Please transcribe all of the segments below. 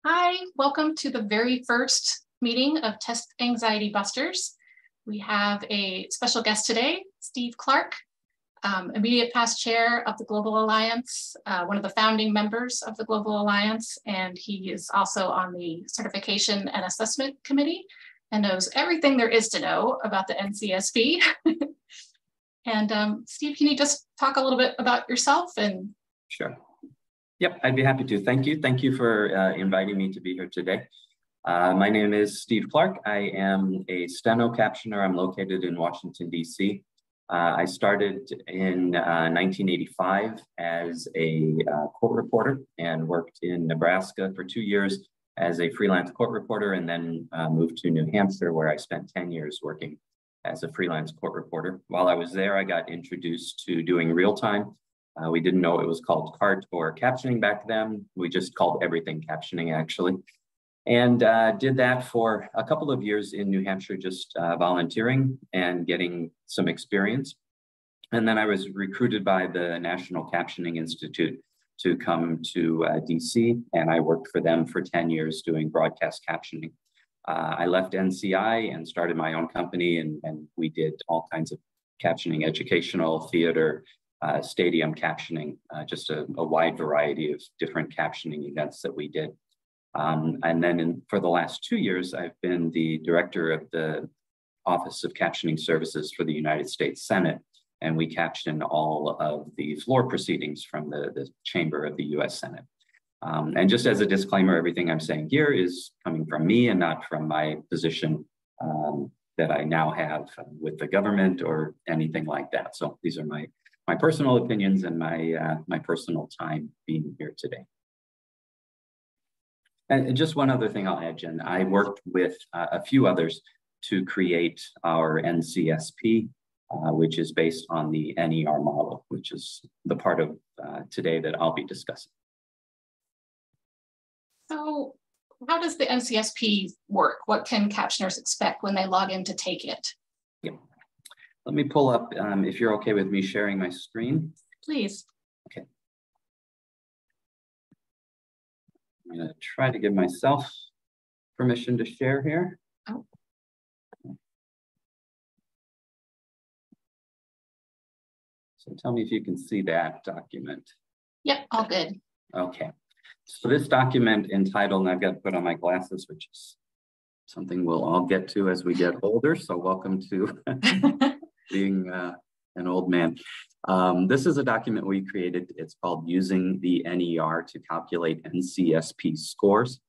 Hi, welcome to the very first meeting of Test Anxiety Busters. We have a special guest today, Steve Clark, immediate past chair of the Global Alliance, one of the founding members of the Global Alliance, and he is also on the Certification and Assessment Committee and knows everything there is to know about the NCSP. And Steve, can you just talk a little bit about yourself? Sure. Yep, I'd be happy to. Thank you. Thank you for inviting me to be here today. My name is Steve Clark. I am a steno captioner. I'm located in Washington, D.C. I started in 1985 as a court reporter and worked in Nebraska for 2 years as a freelance court reporter, and then moved to New Hampshire, where I spent 10 years working as a freelance court reporter. While I was there, I got introduced to doing real-time. We didn't know it was called CART or captioning back then. We just called everything captioning, actually. And did that for a couple of years in New Hampshire, just volunteering and getting some experience. And then I was recruited by the National Captioning Institute to come to DC, and I worked for them for 10 years doing broadcast captioning. I left NCI and started my own company, and we did all kinds of captioning, educational, theater, stadium captioning, just a wide variety of different captioning events that we did. And then for the last 2 years, I've been the director of the Office of Captioning Services for the United States Senate, and we caption all of the floor proceedings from the chamber of the US Senate. And just as a disclaimer, everything I'm saying here is coming from me and not from my position that I now have with the government or anything like that. So these are my personal opinions and my personal time being here today. And just one other thing I'll add, Jen. I worked with a few others to create our NCSP, which is based on the NER model, which is the part of today that I'll be discussing. So how does the NCSP work? What can captioners expect when they log in to take it? Yeah. Let me pull up, if you're okay with me sharing my screen. Please. Okay. I'm going to try to give myself permission to share here. Oh. So tell me if you can see that document. Yep, all good. Okay. So this document entitled, and I've got to put on my glasses, which is something we'll all get to as we get older. So welcome to being an old man. This is a document we created. It's called Using the NER to Calculate NCSP Scores.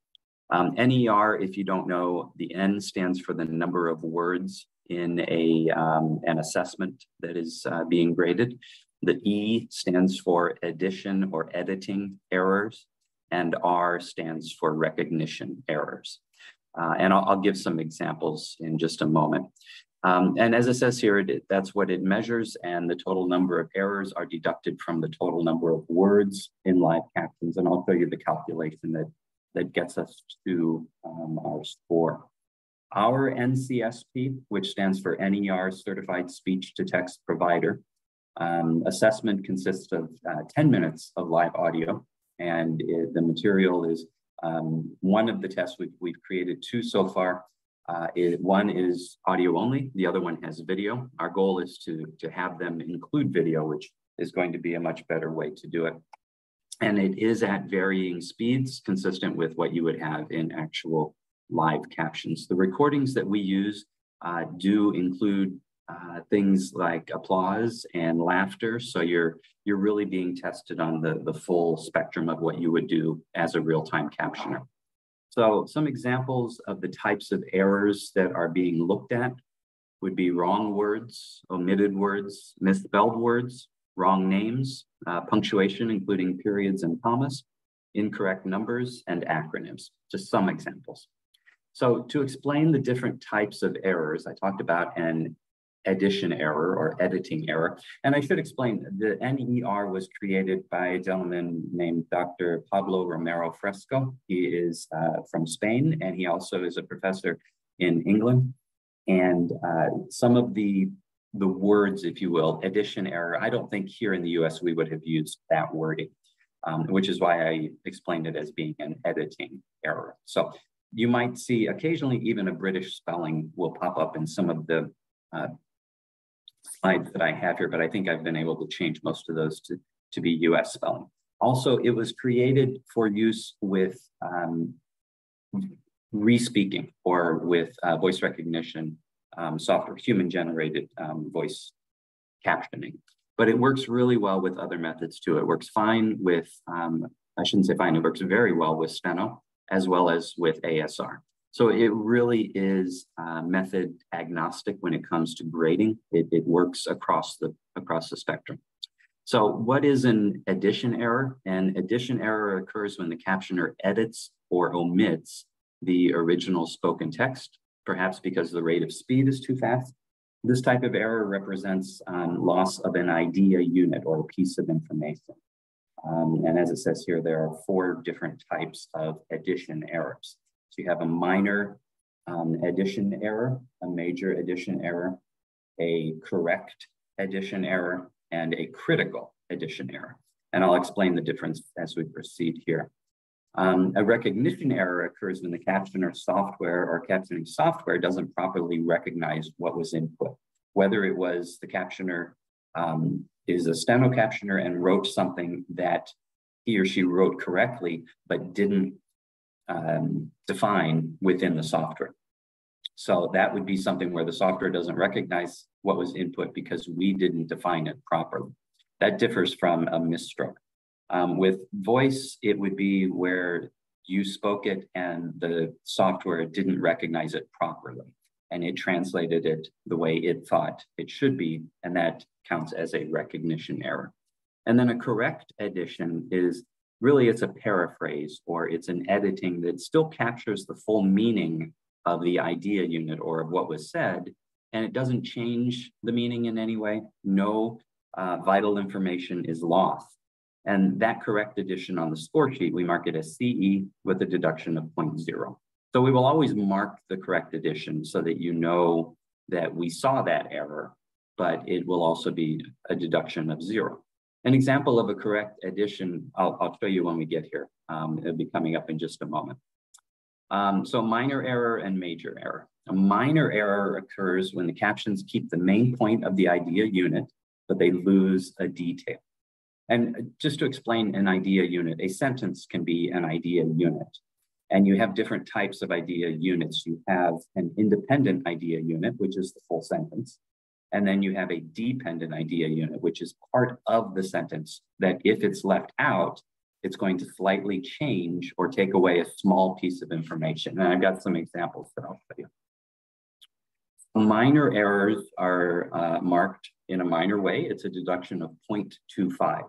NER, if you don't know, the N stands for the number of words in an assessment that is being graded. The E stands for addition or editing errors, and R stands for recognition errors. And I'll give some examples in just a moment. And as it says here, that's what it measures, and the total number of errors are deducted from the total number of words in live captions. And I'll show you the calculation that gets us to our score. Our NCSP, which stands for NER, Certified Speech to Text Provider, assessment consists of 10 minutes of live audio, and the material is one of the tests we've created 2 so far. One is audio only, the other one has video. Our goal is to have them include video, which is going to be a much better way to do it. And it is at varying speeds, consistent with what you would have in actual live captions. The recordings that we use do include things like applause and laughter. So you're really being tested on the full spectrum of what you would do as a real-time captioner. So some examples of the types of errors that are being looked at would be wrong words, omitted words, misspelled words, wrong names, punctuation, including periods and commas, incorrect numbers, and acronyms, just some examples. So to explain the different types of errors, I talked about an addition error or editing error. And I should explain, the NER was created by a gentleman named Dr. Pablo Romero Fresco. He is from Spain, and he also is a professor in England. And some of the words, if you will, addition error, I don't think here in the US we would have used that wording. which is why I explained it as being an editing error. So you might see occasionally even a British spelling will pop up in some of the slides that I have here, but I think I've been able to change most of those to be US spelling. Also, it was created for use with re-speaking or with voice recognition software, human-generated voice captioning. But it works really well with other methods too. It works fine with, I shouldn't say fine, it works very well with Steno as well as with ASR. So it really is method agnostic when it comes to grading. It works across the spectrum. So what is an addition error? An addition error occurs when the captioner edits or omits the original spoken text, perhaps because the rate of speed is too fast. This type of error represents loss of an idea unit or a piece of information. And as it says here, there are 4 different types of addition errors. So you have a minor addition error, a major addition error, a correct addition error, and a critical addition error. And I'll explain the difference as we proceed here. A recognition error occurs when the captioner software or captioning software doesn't properly recognize what was input, whether it was the captioner is a Steno captioner and wrote something that he or she wrote correctly, but didn't define within the software. So that would be something where the software doesn't recognize what was input because we didn't define it properly. That differs from a misstroke. With voice, it would be where you spoke it and the software didn't recognize it properly, and it translated it the way it thought it should be, and that counts as a recognition error. And then a correct addition is really, it's a paraphrase, or it's an editing that still captures the full meaning of the idea unit or of what was said, and it doesn't change the meaning in any way. No vital information is lost. And that correct addition on the score sheet, we mark it as CE with a deduction of 0.0. So we will always mark the correct addition so that you know that we saw that error, but it will also be a deduction of 0. An example of a correct addition, I'll show you when we get here. It'll be coming up in just a moment. So minor error and major error. A minor error occurs when the captions keep the main point of the idea unit, but they lose a detail. And just to explain an idea unit, a sentence can be an idea unit. And you have different types of idea units. You have an independent idea unit, which is the full sentence. And then you have a dependent idea unit, which is part of the sentence that if it's left out, it's going to slightly change or take away a small piece of information. And I've got some examples that I'll show you. Minor errors are marked in a minor way. It's a deduction of 0.25.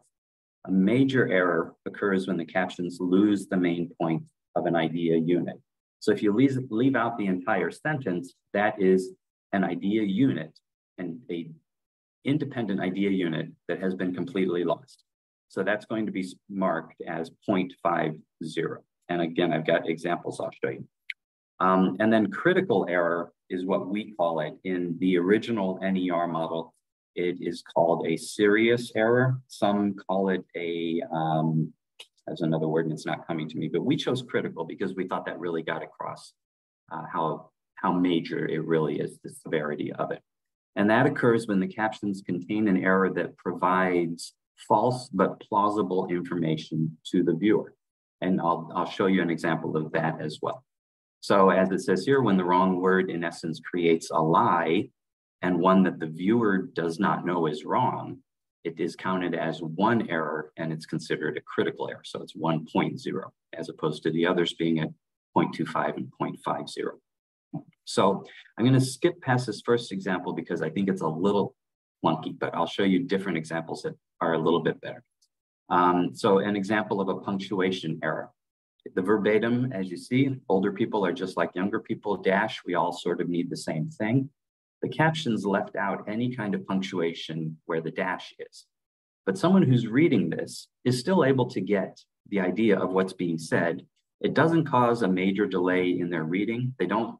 A major error occurs when the captions lose the main point of an idea unit. So if you leave out the entire sentence, that is an idea unit and a independent idea unit that has been completely lost. So that's going to be marked as 0.50. And again, I've got examples I'll show you. And then critical error is what we call it. In the original NER model, it is called a serious error. Some call it a, there's another word and it's not coming to me, but we chose critical because we thought that really got across how major it really is, the severity of it. And that occurs when the captions contain an error that provides false but plausible information to the viewer. And I'll show you an example of that as well. So as it says here, when the wrong word in essence creates a lie and one that the viewer does not know is wrong, it is counted as one error and it's considered a critical error. So it's 1.0 as opposed to the others being at 0.25 and 0.50. So I'm going to skip past this first example because I think it's a little clunky, but I'll show you different examples that are a little bit better. So an example of a punctuation error. The verbatim, as you see, older people are just like younger people, dash, we all sort of need the same thing. The captions left out any kind of punctuation where the dash is. But someone who's reading this is still able to get the idea of what's being said. It doesn't cause a major delay in their reading. They don't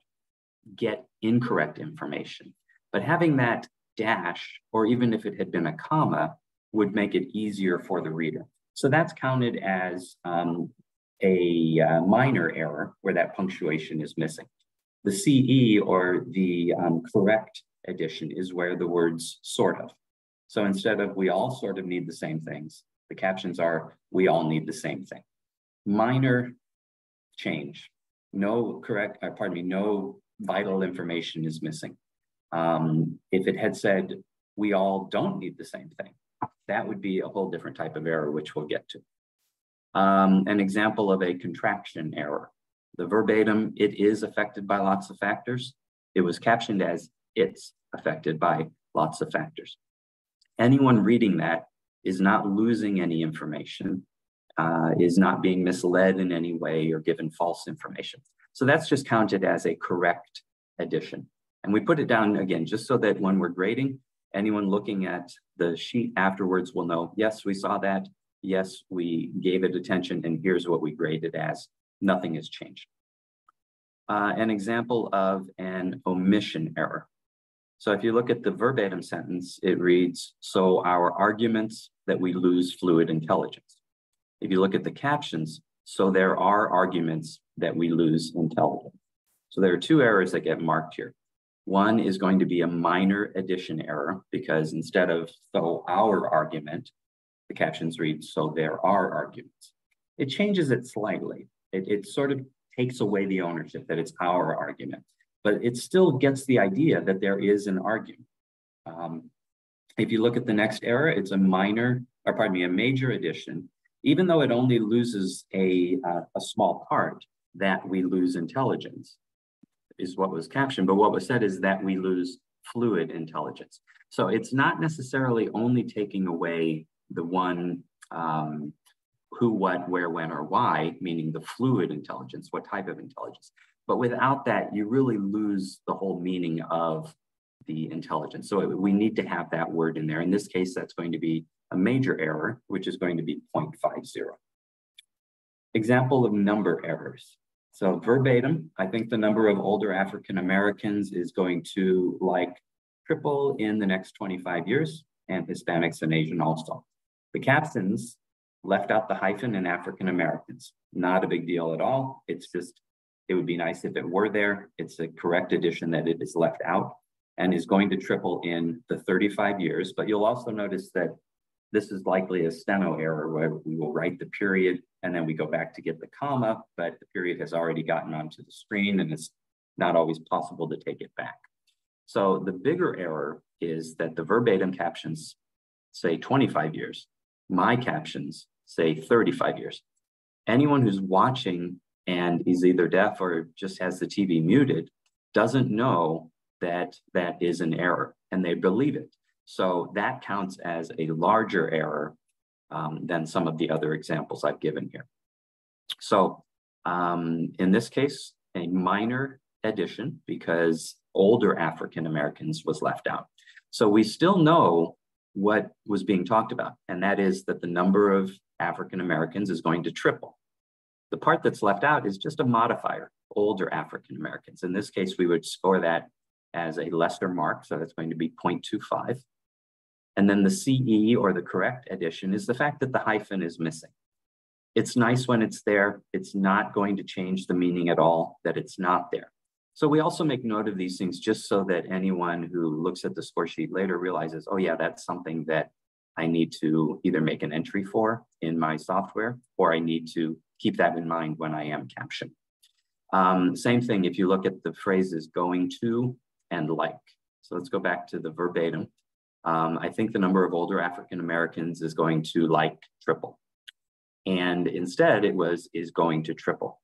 get incorrect information. But having that dash, or even if it had been a comma, would make it easier for the reader. So that's counted as a minor error where that punctuation is missing. The CE, or the correct addition, is where the words sort of. So instead of we all sort of need the same things, the captions are we all need the same thing. Minor change. No vital information is missing. If it had said we all don't need the same thing, that would be a whole different type of error, which we'll get to. An example of a contraction error. The verbatim, it is affected by lots of factors. It was captioned as it's affected by lots of factors. Anyone reading that is not losing any information, is not being misled in any way or given false information. So that's just counted as a correct addition. And we put it down again, just so that when we're grading, anyone looking at the sheet afterwards will know, yes, we saw that. Yes, we gave it attention, and here's what we graded as. Nothing has changed. An example of an omission error. So if you look at the verbatim sentence, it reads, so our arguments that we lose fluid intelligence. If you look at the captions, so there are arguments that we lose intelligence. So there are two errors that get marked here. One is going to be a minor addition error, because instead of so our argument, the captions read, so there are arguments. It changes it slightly. It sort of takes away the ownership that it's our argument, but it still gets the idea that there is an argument. If you look at the next error, it's a major addition, even though it only loses a small part, that we lose intelligence is what was captioned, but what was said is that we lose fluid intelligence. So it's not necessarily only taking away the one who, what, where, when, or why, meaning the fluid intelligence, what type of intelligence. But without that, you really lose the whole meaning of the intelligence. So we need to have that word in there. In this case, that's going to be a major error, which is going to be 0.50. Example of number errors. So verbatim, I think the number of older African Americans is going to triple in the next 25 years, and Hispanics and Asian also. The captions left out the hyphen in African Americans. Not a big deal at all. It's just, it would be nice if it were there. It's a correct addition that it is left out and is going to triple in the 35 years. But you'll also notice that this is likely a steno error where we will write the period and then we go back to get the comma, but the period has already gotten onto the screen and it's not always possible to take it back. So the bigger error is that the verbatim captions say 25 years. My captions say 35 years. Anyone who's watching and is either deaf or just has the TV muted doesn't know that that is an error, and they believe it. So that counts as a larger error than some of the other examples I've given here. So in this case, a minor addition because older African Americans was left out. So we still know what was being talked about, and that is that the number of African Americans is going to triple. The part that's left out is just a modifier, older African Americans. In this case, we would score that as a lesser mark, so that's going to be 0.25. And then the CE, or the correct addition, is the fact that the hyphen is missing. It's nice when it's there. It's not going to change the meaning at all that it's not there. So we also make note of these things just so that anyone who looks at the score sheet later realizes, oh yeah, that's something that I need to either make an entry for in my software, or I need to keep that in mind when I am captioning. Same thing if you look at the phrases going to and like. So let's go back to the verbatim. I think the number of older African Americans is going to triple. And instead it is going to triple.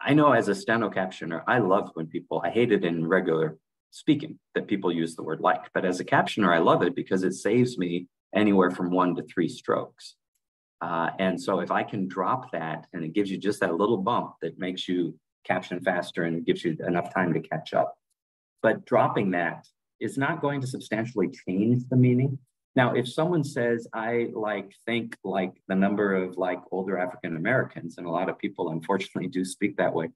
I know as a steno captioner, I love when I hate it in regular speaking that people use the word like, but as a captioner, I love it because it saves me anywhere from 1 to 3 strokes. And so if I can drop that and it gives you just that little bump that makes you caption faster and gives you enough time to catch up. But dropping that is not going to substantially change the meaning. Now, if someone says, I think the number of older African Americans, and a lot of people unfortunately do speak that way,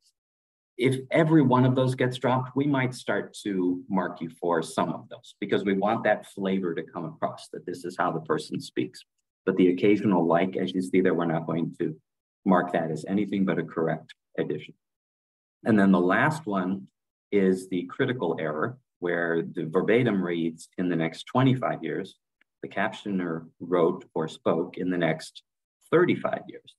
if every one of those gets dropped, we might start to mark you for some of those because we want that flavor to come across that this is how the person speaks. but the occasional like, as you see there, we're not going to mark that as anything but a correct addition. And then the last one is the critical error, where the verbatim reads in the next 25 years, the captioner wrote or spoke in the next 35 years.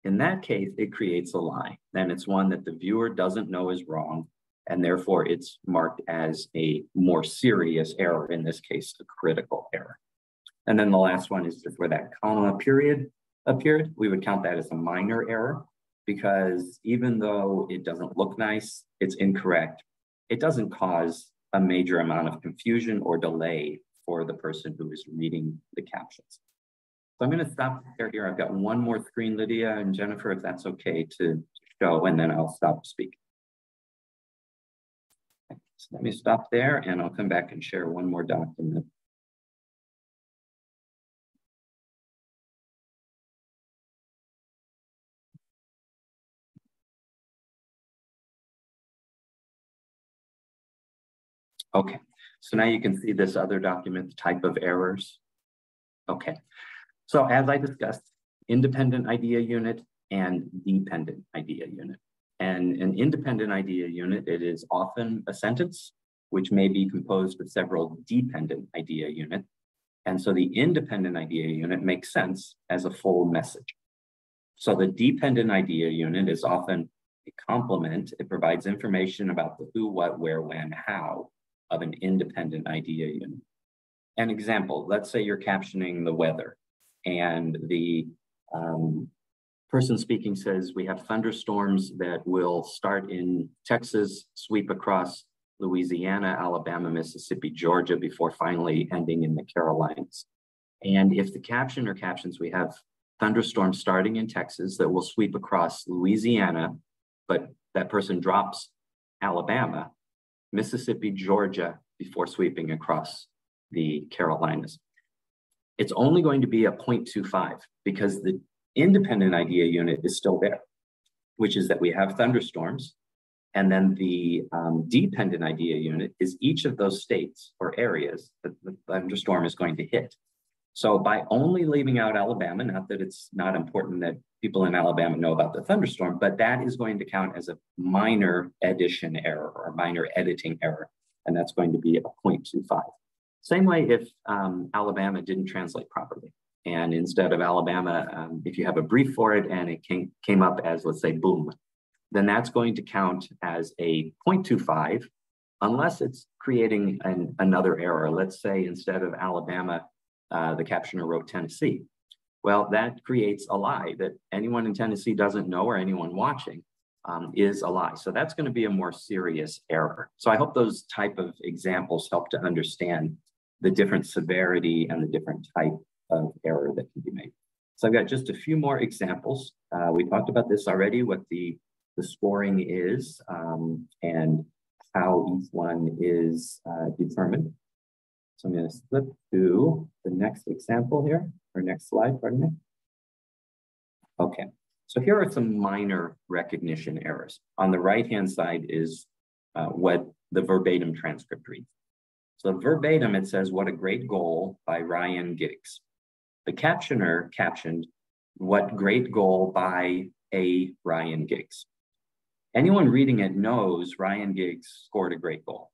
In that case, it creates a lie, and it's one that the viewer doesn't know is wrong, and therefore it's marked as a more serious error, in this case, a critical error. And then the last one is just where that comma period appeared. We would count that as a minor error, because even though it doesn't look nice, it's incorrect. It doesn't cause a major amount of confusion or delay for the person who is reading the captions. So I'm going to stop here. I've got one more screen, Lydia and Jennifer, if that's okay to show, and then I'll stop speaking. So let me stop there, and I'll come back and share one more document. Okay, so now you can see this other document, the type of errors. Okay, so as I discussed, independent idea unit and dependent idea unit. And an independent idea unit, it is often a sentence, which may be composed of several dependent idea units. And so the independent idea unit makes sense as a full message. So the dependent idea unit is often a complement. It provides information about the who, what, where, when, how of an independent idea unit. An example, let's say you're captioning the weather, and the person speaking says, we have thunderstorms that will start in Texas, sweep across Louisiana, Alabama, Mississippi, Georgia, before finally ending in the Carolinas. And if the caption or captions, we have thunderstorms starting in Texas that will sweep across Louisiana, but that person drops Alabama, Mississippi, Georgia, before sweeping across the Carolinas. It's only going to be a 0.25 because the independent idea unit is still there, which is that we have thunderstorms. And then the dependent idea unit is each of those states or areas that the thunderstorm is going to hit. So by only leaving out Alabama, not that it's not important that people in Alabama know about the thunderstorm, but that is going to count as a minor addition error or minor editing error. And that's going to be a 0.25. Same way if Alabama didn't translate properly. And instead of Alabama, if you have a brief for it and it came up as, let's say, boom, then that's going to count as a 0.25 unless it's creating another error. Let's say instead of Alabama, the captioner wrote Tennessee. Well, that creates a lie that anyone in Tennessee doesn't know, or anyone watching is a lie. So that's going to be a more serious error. So I hope those type of examples help to understand the different severity and the different type of error that can be made. So I've got just a few more examples. We talked about this already, what the scoring is and how each one is determined. So I'm going to flip to the next example here, or next slide, pardon me. Okay, so here are some minor recognition errors. On the right-hand side is what the verbatim transcript reads. So verbatim, it says, "What a great goal" by Ryan Giggs. The captioner captioned, "What great goal by a Ryan Giggs." Anyone reading it knows Ryan Giggs scored a great goal.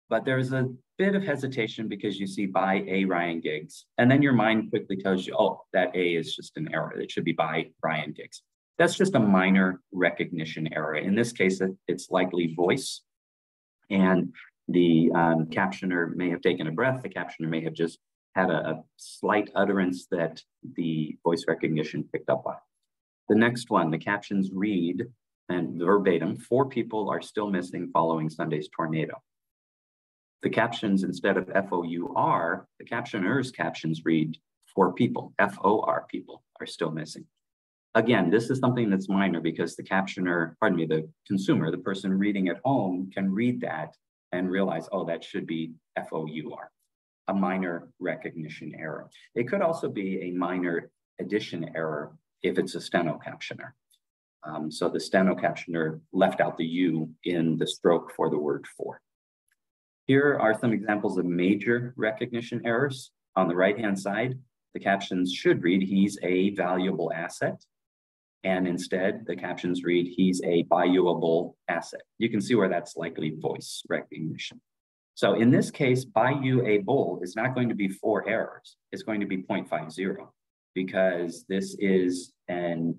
But there's a bit of hesitation because you see by a Ryan Giggs, and then your mind quickly tells you, oh, that A is just an error. It should be by Ryan Giggs. That's just a minor recognition error. In this case, it's likely voice. And the captioner may have taken a breath. The captioner may have just had a slight utterance that the voice recognition picked up on. The next one, the captions read, and verbatim, 4 people are still missing following Sunday's tornado. The captions, instead of FOUR, the captioner's captions read 4 people, FOR people are still missing. Again, this is something that's minor because the captioner, pardon me, the consumer, the person reading at home can read that and realize, oh, that should be FOUR, a minor recognition error. It could also be a minor addition error if it's a steno captioner. So the steno captioner left out the U in the stroke for the word for. Here are some examples of major recognition errors. On the right-hand side, the captions should read, he's a valuable asset. And instead, the captions read, he's a buyable asset. You can see where that's likely voice recognition. So in this case, buyable is not going to be 4 errors. It's going to be 0.50 because this is an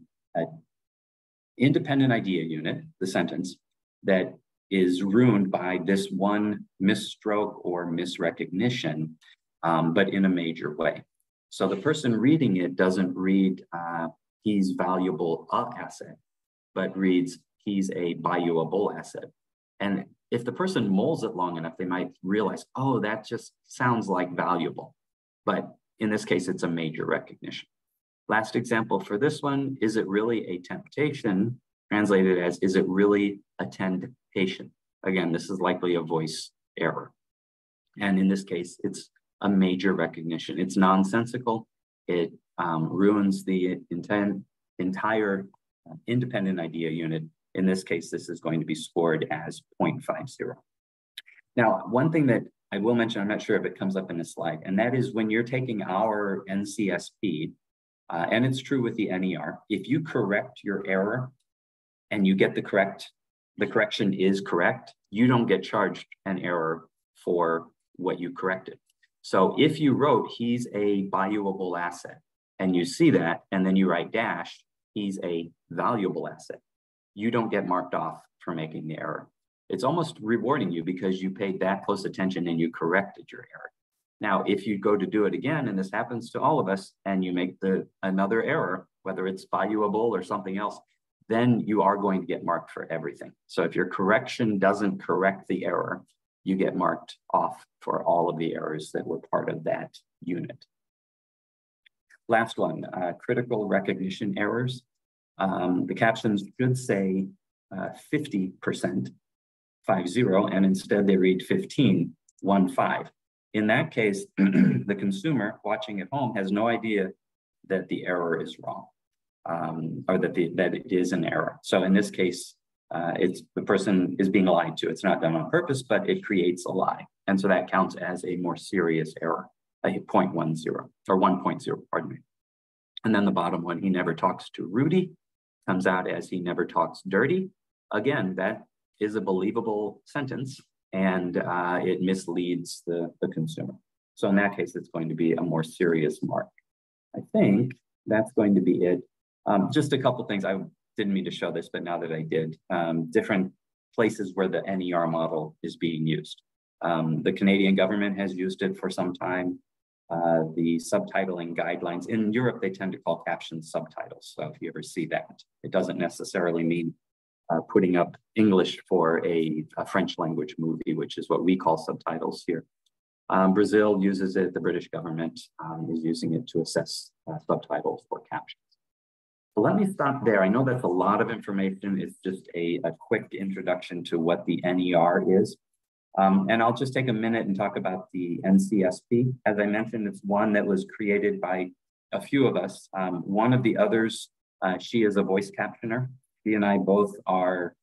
independent idea unit, the sentence, that is ruined by this one misstroke or misrecognition, but in a major way. So the person reading it doesn't read he's valuable asset, but reads he's a buyable asset. And if the person molds it long enough, they might realize, oh, that just sounds like valuable. But in this case, it's a major recognition. Last example for this one, is it really a temptation? Translated as, is it really a temptation? Again, this is likely a voice error. And in this case, it's a major recognition. It's nonsensical. It ruins the entire independent idea unit. In this case, this is going to be scored as 0.50. Now, one thing that I will mention, I'm not sure if it comes up in this slide, and that is when you're taking our NCSP, and it's true with the NER, if you correct your error and you get the correction is correct, you don't get charged an error for what you corrected. So if you wrote, he's a buyable asset, and you see that, and then you write dash, he's a valuable asset, you don't get marked off for making the error. It's almost rewarding you because you paid that close attention and you corrected your error. Now, if you go to do it again, and this happens to all of us, and you make another error, whether it's buyable or something else, then you are going to get marked for everything. So if your correction doesn't correct the error, you get marked off for all of the errors that were part of that unit. Last one, critical recognition errors. The captions should say 50%, 50, and instead they read 15, 15. In that case, the consumer watching at home has no idea that the error is wrong, or that it is an error. So in this case, the person is being lied to. It's not done on purpose, but it creates a lie. And so that counts as a more serious error, a 0.10 or 1.0, pardon me. And then the bottom one, he never talks to Rudy, comes out as he never talks dirty. Again, that is a believable sentence, and it misleads the consumer. So in that case, it's going to be a more serious mark. I think that's going to be it. Just a couple things. I didn't mean to show this, but now that I did, different places where the NER model is being used. The Canadian government has used it for some time. The subtitling guidelines in Europe, they tend to call captions subtitles. So if you ever see that, it doesn't necessarily mean putting up English for a French language movie, which is what we call subtitles here. Brazil uses it. The British government is using it to assess subtitles for captions. So let me stop there. I know that's a lot of information. It's just a quick introduction to what the NER is. And I'll just take a minute and talk about the NCSP. As I mentioned, it's one that was created by a few of us. One of the others, she is a voice captioner. She and I both are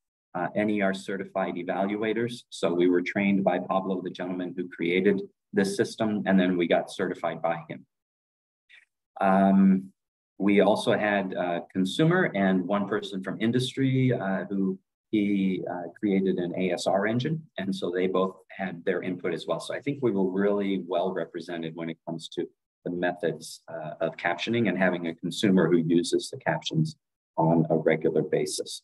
NER certified evaluators. So we were trained by Pablo, the gentleman who created this system, and then we got certified by him. We also had a consumer and one person from industry who he created an ASR engine. And so they both had their input as well. So I think we were really well represented when it comes to the methods of captioning and having a consumer who uses the captions on a regular basis.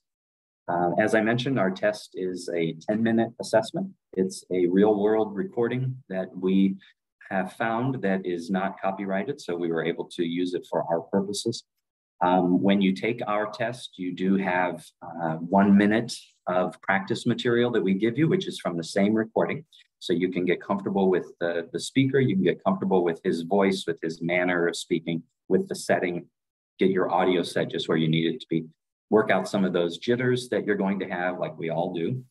As I mentioned, our test is a 10-minute assessment. It's a real-world recording that we have found that is not copyrighted, so we were able to use it for our purposes. When you take our test, you do have 1 minute of practice material that we give you, which is from the same recording. So you can get comfortable with the speaker, you can get comfortable with his voice, with his manner of speaking, with the setting, get your audio set just where you need it to be. Work out some of those jitters that you're going to have, like we all do.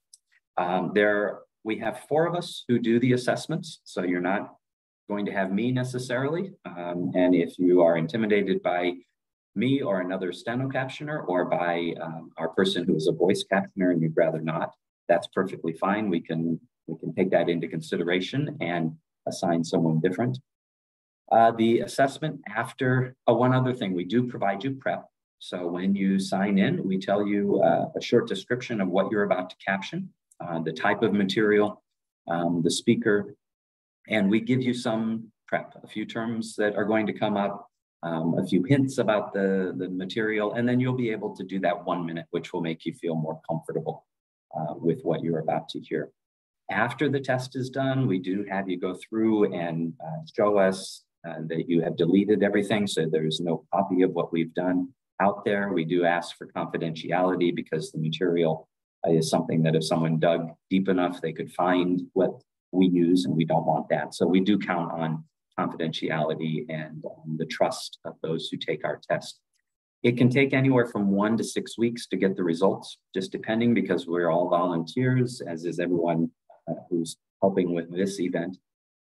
We have 4 of us who do the assessments, so you're not going to have me necessarily. And if you are intimidated by me or another steno captioner or by our person who is a voice captioner and you'd rather not, that's perfectly fine. We can take that into consideration and assign someone different. The assessment after, one other thing, we do provide you prep. So when you sign in, we tell you a short description of what you're about to caption, the type of material, the speaker, and we give you some prep, a few terms that are going to come up, a few hints about the material, and then you'll be able to do that 1 minute, which will make you feel more comfortable with what you're about to hear. After the test is done, we do have you go through and show us that you have deleted everything, so there's no copy of what we've done out there. We do ask for confidentiality because the material is something that if someone dug deep enough, they could find what we use, and we don't want that. So we do count on confidentiality and the trust of those who take our test. It can take anywhere from 1 to 6 weeks to get the results, just depending, because we're all volunteers, as is everyone who's helping with this event.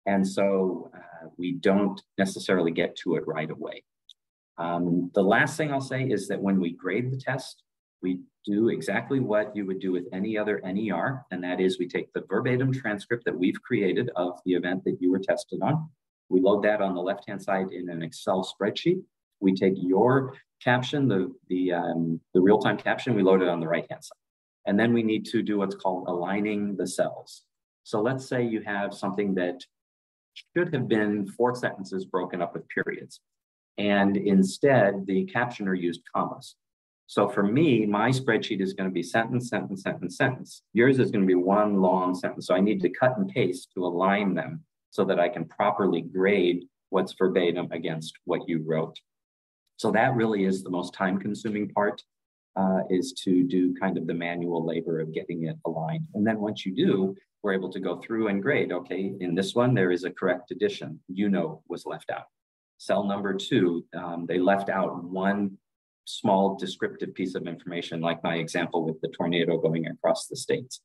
And so we don't necessarily get to it right away. The last thing I'll say is that when we grade the test, we do exactly what you would do with any other NER, and that is we take the verbatim transcript that we've created of the event that you were tested on. We load that on the left-hand side in an Excel spreadsheet. We take your caption, the real-time caption, we load it on the right-hand side. And then we need to do what's called aligning the cells. So let's say you have something that should have been 4 sentences broken up with periods. And instead, the captioner used commas. So for me, my spreadsheet is going to be sentence, sentence, sentence, sentence. Yours is going to be one long sentence. So I need to cut and paste to align them so that I can properly grade what's verbatim against what you wrote. So that really is the most time-consuming part, is to do kind of the manual labor of getting it aligned. And then once you do, we're able to go through and grade. Okay, in this one, there is a correct addition, was left out. Cell number 2, they left out one small descriptive piece of information, like my example with the tornado going across the states.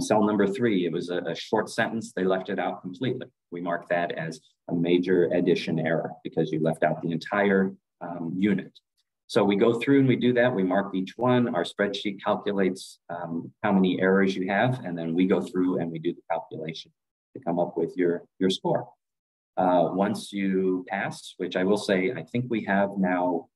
Cell number 3, it was a short sentence. They left it out completely. We mark that as a major addition error because you left out the entire unit. So we go through and we do that. We mark each one. Our spreadsheet calculates how many errors you have, and then we go through and we do the calculation to come up with your score. Once you pass, which I will say, I think we have now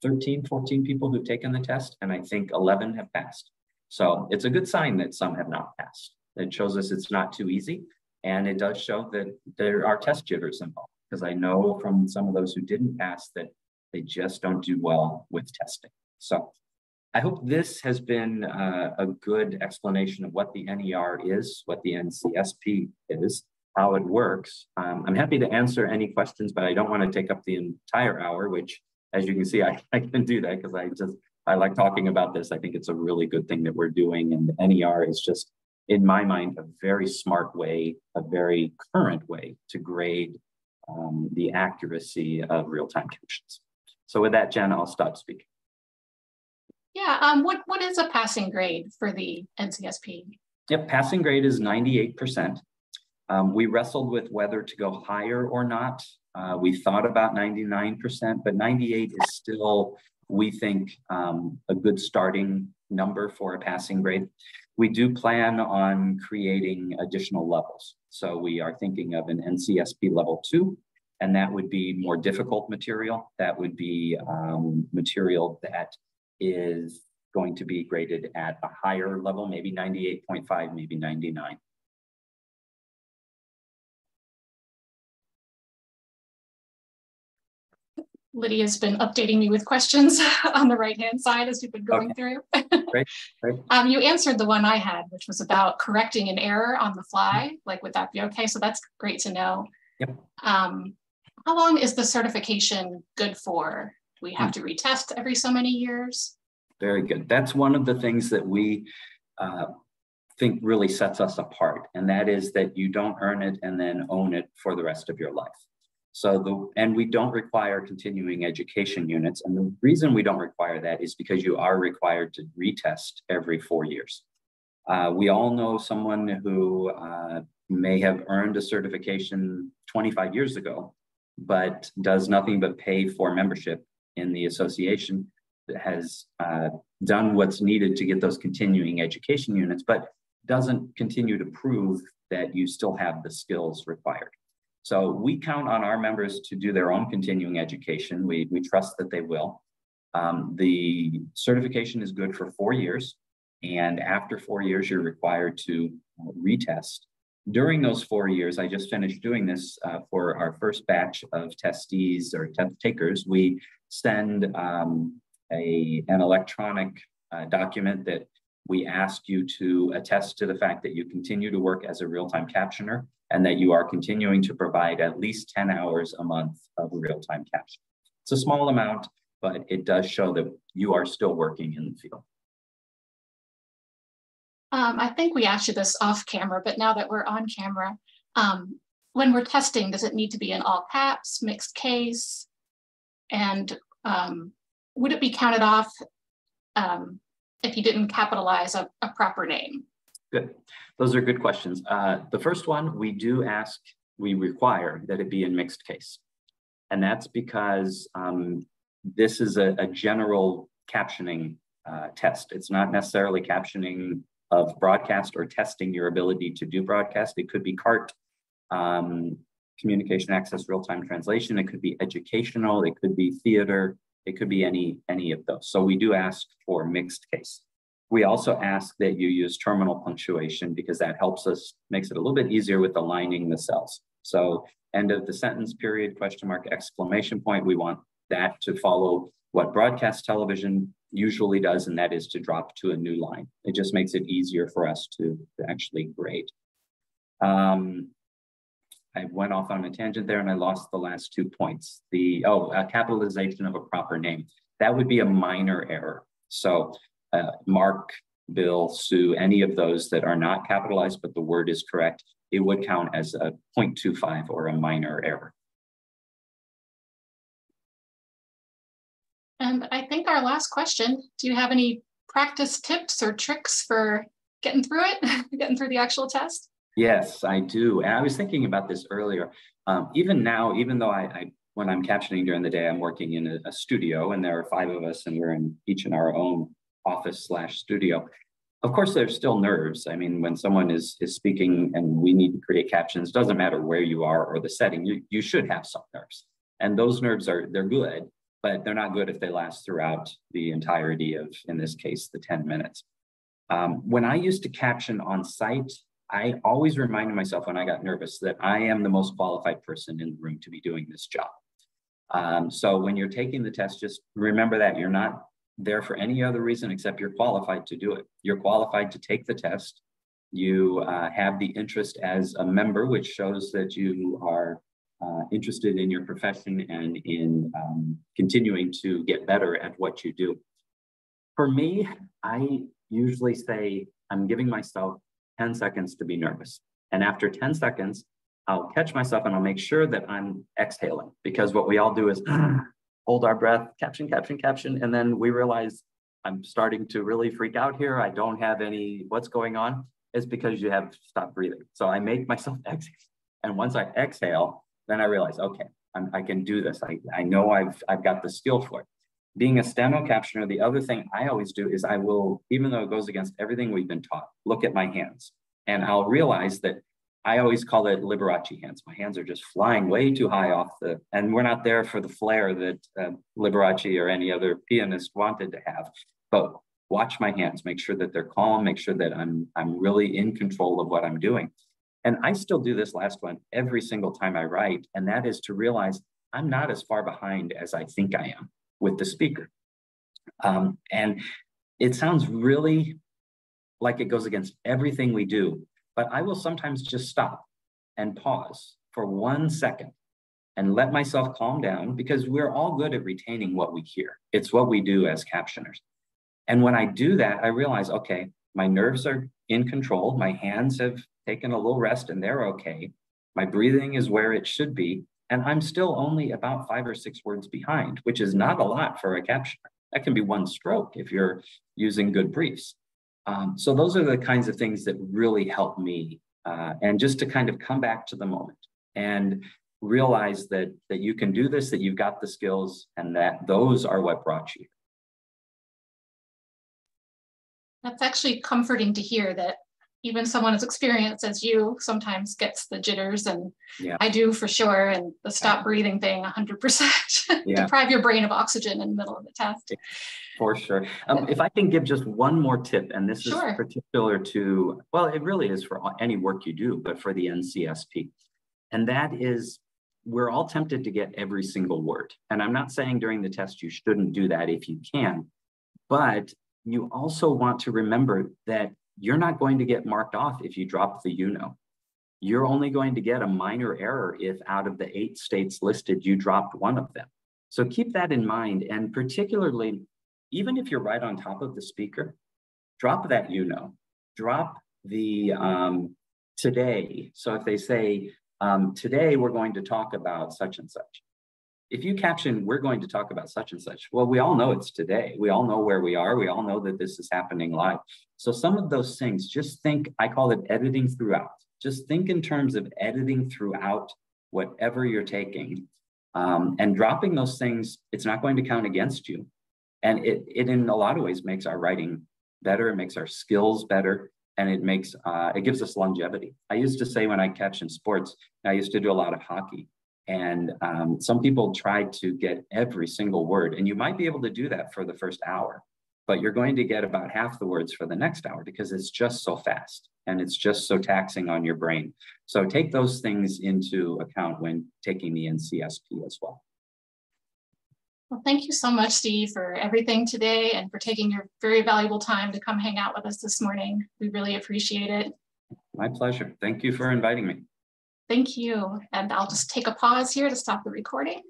13, 14 people who've taken the test, and I think 11 have passed. So it's a good sign that some have not passed. It shows us it's not too easy, and it does show that there are test jitters involved, because I know from some of those who didn't pass that they just don't do well with testing. So I hope this has been a good explanation of what the NER is, what the NCSP is, how it works. I'm happy to answer any questions, but I don't want to take up the entire hour, which, as you can see, I can do that because I like talking about this. I think it's a really good thing that we're doing, and the NER is just, in my mind, a very smart way, a very current way to grade the accuracy of real-time captions. So with that, Jen, I'll stop speaking. Yeah, what is a passing grade for the NCSP? Yep, passing grade is 98%. We wrestled with whether to go higher or not. We thought about 99%, but 98 is still, we think, a good starting number for a passing grade. We do plan on creating additional levels. So we are thinking of an NCSP level 2, and that would be more difficult material. That would be material that is going to be graded at a higher level, maybe 98.5, maybe 99. Lydia's been updating me with questions on the right-hand side as we've been going through. Great. You answered the one I had, which was about correcting an error on the fly. Like, would that be okay? So that's great to know. Yep. How long is the certification good for? Do we have to retest every so many years? Very good. That's one of the things that we think really sets us apart. And that is that you don't earn it and then own it for the rest of your life. And we don't require continuing education units. And the reason we don't require that is because you are required to retest every 4 years. We all know someone who may have earned a certification 25 years ago, but does nothing but pay for membership in the association, that has done what's needed to get those continuing education units, but doesn't continue to prove that you still have the skills required. So we count on our members to do their own continuing education. We trust that they will. The certification is good for 4 years. And after 4 years, you're required to retest. During those 4 years, I just finished doing this for our first batch of testees or test takers. We send an electronic document that we ask you to attest to the fact that you continue to work as a real-time captioner and that you are continuing to provide at least 10 hours a month of real-time caption. It's a small amount, but it does show that you are still working in the field. I think we asked you this off camera, but now that we're on camera, when we're testing, does it need to be in all caps, mixed case? And would it be counted off if you didn't capitalize a proper name? Good. Those are good questions. The first one, we require that it be in mixed case. And that's because this is a general captioning test. It's not necessarily captioning of broadcast or testing your ability to do broadcast. It could be CART, communication access real-time translation. It could be educational. It could be theater. It could be any of those. So we do ask for mixed case. We also ask that you use terminal punctuation because that helps us, makes it a little bit easier with aligning the cells. So end of the sentence, period, question mark, exclamation point. We want that to follow what broadcast television usually does, and that is to drop to a new line. It just makes it easier for us to actually grade. I went off on a tangent there and I lost the last 2 points. Capitalization of a proper name. That would be a minor error. So Mark, Bill, Sue, any of those that are not capitalized, but the word is correct, it would count as a 0.25 or a minor error. And I think our last question, do you have any practice tips or tricks for getting through it, getting through the actual test? Yes, I do. And I was thinking about this earlier. Even now, even though when I'm captioning during the day, I'm working in a studio and there are 5 of us and we're each in our own office/studio. Of course, there's still nerves. I mean, when someone is speaking and we need to create captions, doesn't matter where you are or the setting, you should have some nerves. And those nerves they're good, but they're not good if they last throughout the entirety of, in this case, the 10 minutes. When I used to caption on site, I always reminded myself when I got nervous that I am the most qualified person in the room to be doing this job. So when you're taking the test, just remember that you're not there for any other reason except you're qualified to do it. You're qualified to take the test. You have the interest as a member, which shows that you are interested in your profession and in continuing to get better at what you do. For me, I usually say I'm giving myself 10 seconds to be nervous. And after 10 seconds, I'll catch myself and I'll make sure that I'm exhaling, because what we all do is hold our breath, caption, caption, caption. And then we realize I'm starting to really freak out here. I don't have what's going on. It's because you have stopped breathing. So I make myself exhale. And once I exhale, then I realize, okay, I can do this. I know I've got the skill for it. Being a steno captioner, the other thing I always do is I will, even though it goes against everything we've been taught, look at my hands. And I'll realize that I always call it Liberace hands. My hands are just flying way too high off and we're not there for the flair that Liberace or any other pianist wanted to have. But watch my hands, make sure that they're calm, make sure that I'm really in control of what I'm doing. And I still do this last one every single time I write, and that is to realize I'm not as far behind as I think I am with the speaker. And it sounds really like it goes against everything we do, but I will sometimes just stop and pause for 1 second and let myself calm down, because we're all good at retaining what we hear. It's what we do as captioners. And when I do that, I realize, okay, my nerves are in control. My hands have taken a little rest and they're okay. My breathing is where it should be. And I'm still only about 5 or 6 words behind, which is not a lot for a captioner. That can be 1 stroke if you're using good briefs. So those are the kinds of things that really help me. And just to kind of come back to the moment and realize that you can do this, that you've got the skills, and that those are what brought you. That's actually comforting to hear that even someone as experienced as you sometimes gets the jitters, and yeah. I do for sure. And the stop breathing thing, 100%. Yeah. Deprive your brain of oxygen in the middle of the test. For sure. If I can give just one more tip, and this sure. is particular to, well, it really is for any work you do, but for the NCSP. And that is, we're all tempted to get every single word. And I'm not saying during the test you shouldn't do that if you can, but you also want to remember that you're not going to get marked off if you drop the You're only going to get a minor error if out of the 8 states listed, you dropped one of them. So keep that in mind. And particularly, even if you're right on top of the speaker, drop that drop the today. So if they say, today we're going to talk about such and such. If you caption, we're going to talk about such and such, well, we all know it's today. We all know where we are. We all know that this is happening live. So some of those things, just think, I call it editing throughout. Just think in terms of editing throughout whatever you're taking. And dropping those things, it's not going to count against you. And it in a lot of ways makes our writing better, it makes our skills better, and it gives us longevity. I used to say when I catch in sports, I used to do a lot of hockey. And some people try to get every single word, and you might be able to do that for the first hour, but you're going to get about half the words for the next hour because it's just so fast and it's just so taxing on your brain. So take those things into account when taking the NCSP as well. Well, thank you so much, Steve, for everything today and for taking your very valuable time to come hang out with us this morning. We really appreciate it. My pleasure. Thank you for inviting me. Thank you. And I'll just take a pause here to stop the recording.